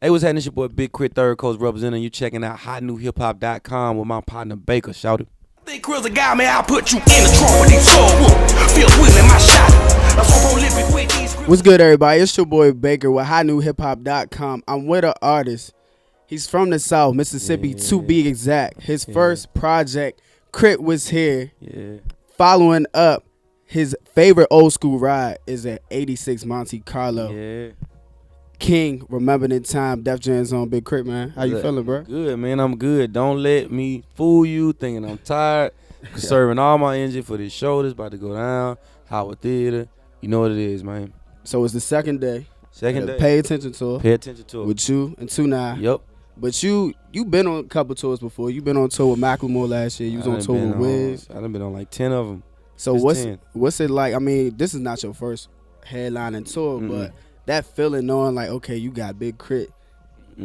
Hey, what's happening? It's your boy Big K.R.I.T, Third Coast representing. You checking out hotnewhiphop.com with my partner Baker. Shout it. Think Krill's a guy, man, I'll put you in the trunk with these sword. Feel willing, my shot. I'm so prolific with these. What's good, everybody? It's your boy Baker with hotnewhiphop.com. I'm with an artist. He's from the South, Mississippi, to be exact. His first project, K.R.I.T, was here. Yeah. Following up, his favorite old school ride is at 86 Monte Carlo. Yeah. King, remembered in time, Def Jam's on Big K.R.I.T, man. How you feeling, bro? Good, man. I'm good. Don't let me fool you thinking I'm tired. Conserving all my energy for this show that's about to go down. Howard Theater. You know what it is, man. So it's the second day. Second day. Pay attention to it. Pay attention to it. With you and 2-9. Yep. But you been on a couple tours before. You been on tour with Macklemore last year. You was on tour with Wiz. I done been on like 10 of them. So what's it like? I mean, this is not your first headlining tour, but that feeling knowing like, okay, you got Big K.R.I.T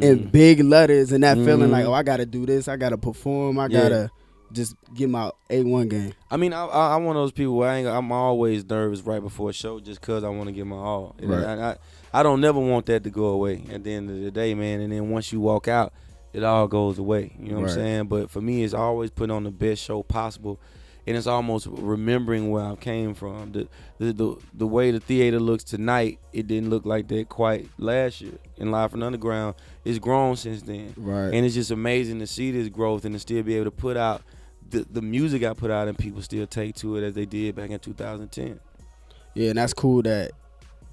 in big letters, and that feeling like, oh, I gotta do this, I gotta perform, I gotta just get my A1 game. I mean, I'm one of those people where I'm always nervous right before a show just because I want to give my all. Right. I don't never want that to go away at the end of the day, man. And then once you walk out, it all goes away. You know what I'm saying? But for me, it's always putting on the best show possible. And it's almost remembering where I came from. The way the theater looks tonight, it didn't look like that quite last year. And Live from the Underground, it's grown since then. Right. And it's just amazing to see this growth and to still be able to put out the music I put out and people still take to it as they did back in 2010. Yeah, and that's cool that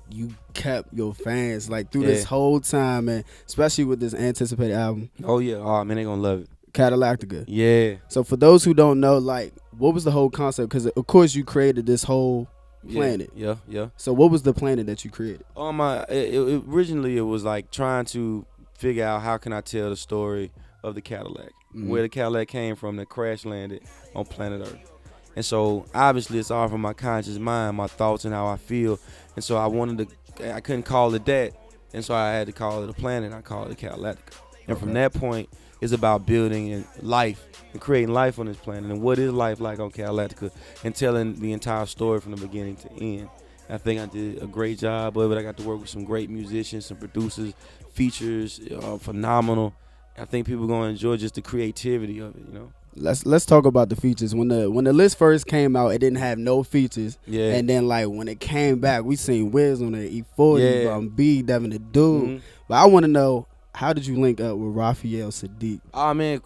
you kept your fans like through this whole time, man, especially with this anticipated album. Oh, yeah. Oh, man, they going to love it. Cadillactica. Yeah. So for those who don't know, like, what was the whole concept? Because of course you created this whole planet. Yeah. So what was the planet that you created? Originally it was like trying to figure out how can I tell the story of the Cadillac, where the Cadillac came from that crash landed on planet Earth. And so obviously it's all from my conscious mind, my thoughts and how I feel. And so I couldn't call it that. And so I had to call it a planet. I called it Cadillactica. And from that point, it's about building life and creating life on this planet. And what is life like on Cadillactica, and telling the entire story from the beginning to end. I think I did a great job of it. I got to work with some great musicians, some producers, features, phenomenal. I think people are going to enjoy just the creativity of it, you know. Let's talk about the features. When the list first came out, it didn't have no features. Yeah. And then like when it came back, we seen Wiz on the E40, B, Devin the Dude. But I want to know, how did you link up with Raphael Saadiq? Oh, man,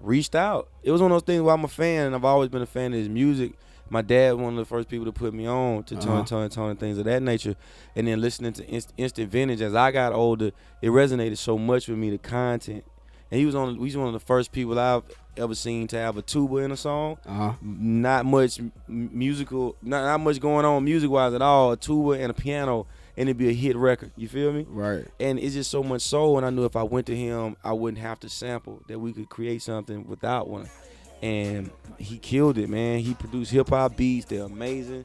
reached out. It was one of those things where I'm a fan, and I've always been a fan of his music. My dad was one of the first people to put me on to tone and things of that nature. And then listening to Instant Vintage, as I got older, it resonated so much with me, the content. And he's one of the first people I've ever seen to have a tuba in a song. Not much musical, not much going on music-wise at all. A tuba and a piano, and it'd be a hit record. You feel me? Right. And it's just so much soul, and I knew if I went to him, I wouldn't have to sample, that we could create something without one. And he killed it, man. He produced hip-hop beats. They're amazing.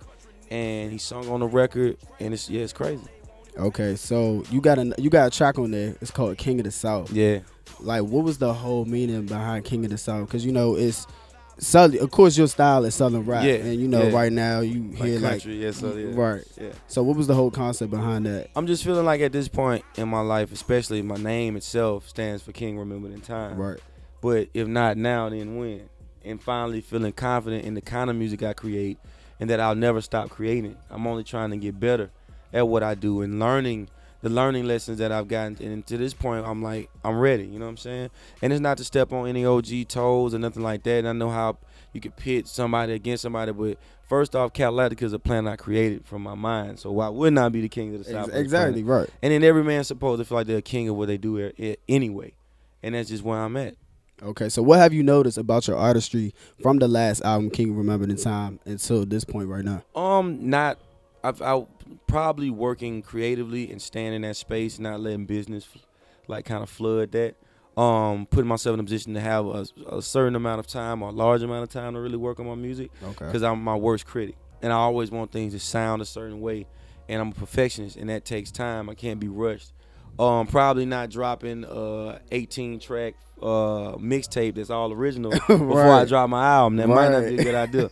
And he sung on the record, and it's crazy. Okay, so you got a track on there. It's called King of the South. Yeah. Like, what was the whole meaning behind King of the South? Because, you know, it's Southern. Of course, your style is Southern rap. Yeah. And, you know, right now you hear country, Right. Yeah. So what was the whole concept behind that? I'm just feeling like at this point in my life, especially my name itself stands for King Remembered in Time. Right. But if not now, then when? And finally feeling confident in the kind of music I create, and that I'll never stop creating. I'm only trying to get better at what I do and learning the learning lessons that I've gotten. And to this point, I'm like, I'm ready. You know what I'm saying? And it's not to step on any OG toes or nothing like that. And I know how you could pit somebody against somebody. But first off, Cadillactica is a planet I created from my mind. So why would not be the king of the South? Exactly, right. And then every man's supposed to feel like they're a king of what they do anyway. And that's just where I'm at. Okay, so what have you noticed about your artistry from the last album, King Remembered in Time, until this point right now? I've probably working creatively and staying in that space, not letting business like kind of flood that. Putting myself in a position to have a certain amount of time or a large amount of time to really work on my music. Okay. Because I'm my worst critic, and I always want things to sound a certain way, and I'm a perfectionist, and that takes time. I can't be rushed. Probably not dropping 18-track mixtape that's all original before I drop my album. That might not be a good idea.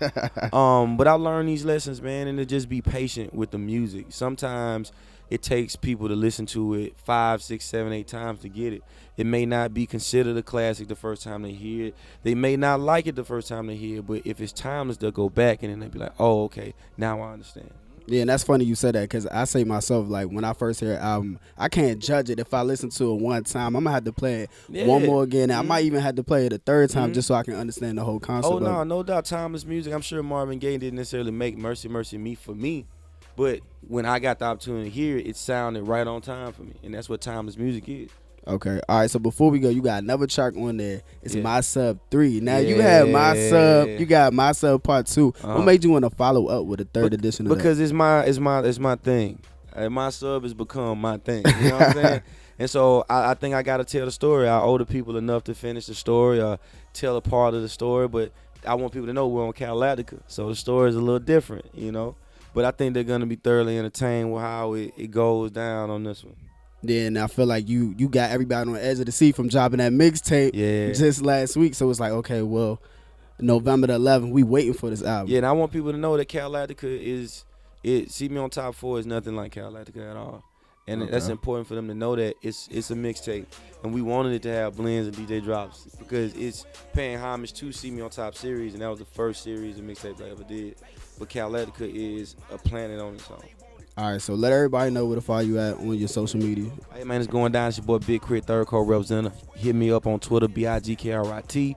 But I learned these lessons, man, and to just be patient with the music. Sometimes it takes people to listen to it 5, 6, 7, 8 times to get it. It may not be considered a classic the first time they hear it. They may not like it the first time they hear it, but if it's timeless, they'll go back and then they'll be like, oh, okay, now I understand. Yeah, and that's funny you said that because I say myself, like, when I first hear an album, I can't judge it. If I listen to it one time, I'm going to have to play it one more again. I might even have to play it a third time just so I can understand the whole concept. Oh, no doubt. Timeless music. I'm sure Marvin Gaye didn't necessarily make Mercy, Mercy Me for me, but when I got the opportunity to hear it, it sounded right on time for me, and that's what timeless music is. Okay. All right. So before we go, you got another track on there. It's My Sub 3. Now you had My Sub. You got My Sub Part 2. What made you want to follow up with a third edition of because that? it's my thing. My sub has become my thing. You know what I'm saying? And so I think I got to tell the story. I owe the people enough to finish the story or tell a part of the story. But I want people to know we're on Cadillactica, so the story is a little different, you know. But I think they're gonna be thoroughly entertained with how it goes down on this one. Then I feel like you got everybody on the edge of the seat from dropping that mixtape just last week. So it's like, okay, well, November the 11th, we waiting for this album. Yeah, and I want people to know that Cadillactica See Me on Top 4 is nothing like Cadillactica at all. And that's important for them to know that it's a mixtape. And we wanted it to have blends and DJ drops because it's paying homage to See Me on Top series, and that was the first series of mixtapes I ever did. But Cadillactica is a planet on its own. All right, so let everybody know where to follow you at on your social media. Hey, man, it's going down. It's your boy Big K.R.I.T, third co-representative. Hit me up on Twitter, BIGKRIT.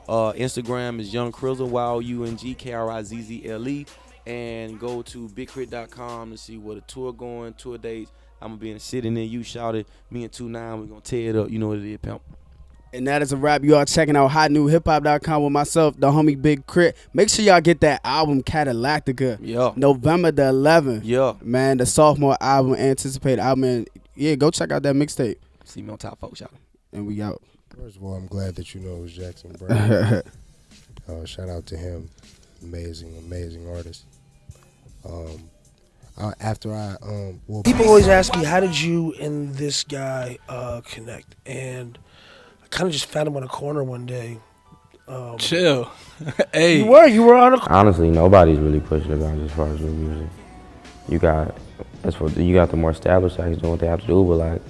Instagram is Young Krizzle, YOUNGKRIZZLE. And go to BigK.com to see where the tour going, tour dates. I'm going to be in the city near you, shouted. Me and 2-9, we're going to tear it up. You know what it is, pimp. And that is a wrap. You are checking out hotnewhiphop.com with myself, the homie Big K.R.I.T. Make sure y'all get that album, Cadillactica. Yeah. November the 11th. Yeah. Man, the sophomore album, anticipated album. And yeah, go check out that mixtape. See me on Top 4, shout out. And we out. First of all, I'm glad that you know it was Jackson Brown. Shout out to him. Amazing artist. People always ask me, how did you and this guy connect? And I kind of just found him on a corner one day. Chill. Hey. You were on a corner. Honestly, nobody's really pushing it out as far as new music. You got the more established acts doing what they have to do, but like,